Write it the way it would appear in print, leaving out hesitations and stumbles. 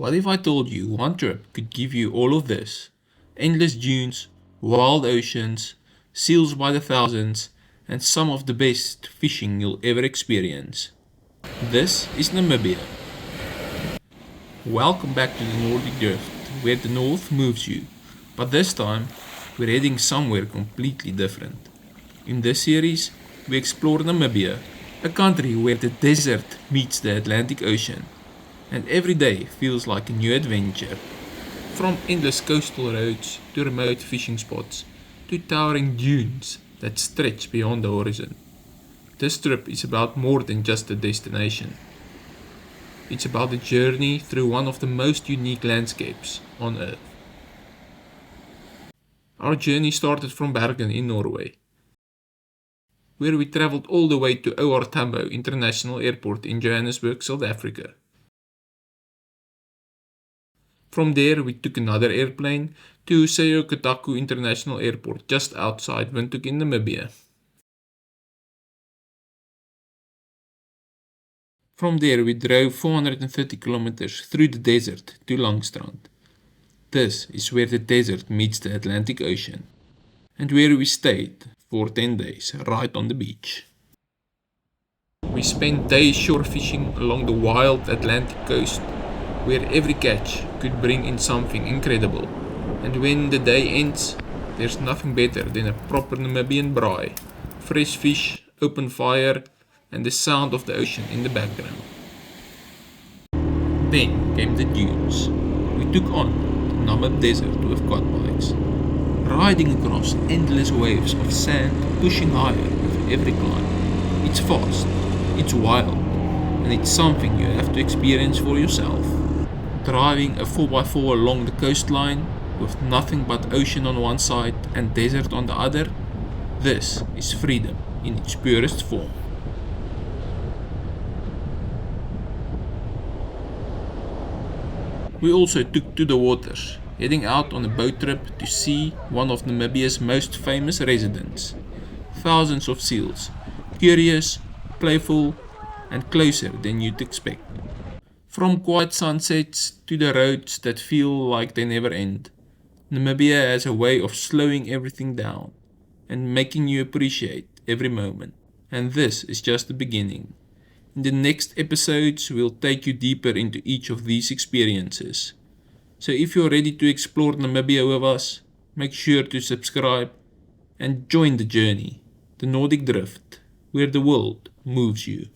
What if I told you one trip could give you all of this? Endless dunes, wild oceans, seals by the thousands, and some of the best fishing you'll ever experience. This is Namibia. Welcome back to the Nordic Drift, where the north moves you. But this time, we're heading somewhere completely different. In this series, we explore Namibia, a country where the desert meets the Atlantic Ocean, and every day feels like a new adventure. From endless coastal roads to remote fishing spots to towering dunes that stretch beyond the horizon. This trip is about more than just a destination. It's about a journey through one of the most unique landscapes on Earth. Our journey started from Bergen in Norway, where we traveled all the way to OR Tambo International Airport in Johannesburg, South Africa. From there we took another airplane to Kotaku International Airport just outside Windhoek in Namibia. From there we drove 430 kilometers through the desert to Langstrand. This is where the desert meets the Atlantic Ocean, and where we stayed for 10 days right on the beach. We spent days shore fishing along the wild Atlantic coast, where every catch could bring in something incredible. And when the day ends, there's nothing better than a proper Namibian braai, fresh fish, open fire, and the sound of the ocean in the background. Then came the dunes. We took on the Namib Desert with quad bikes, riding across endless waves of sand, pushing higher with every climb. It's fast, it's wild, and it's something you have to experience for yourself. Driving a 4x4 along the coastline with nothing but ocean on one side and desert on the other, this is freedom in its purest form. We also took to the waters, heading out on a boat trip to see one of Namibia's most famous residents. Thousands of seals, curious, playful, and closer than you'd expect. From quiet sunsets to the roads that feel like they never end, Namibia has a way of slowing everything down and making you appreciate every moment. And this is just the beginning. In the next episodes, we'll take you deeper into each of these experiences. So if you're ready to explore Namibia with us, make sure to subscribe and join the journey, the Nordic Drift, where the world moves you.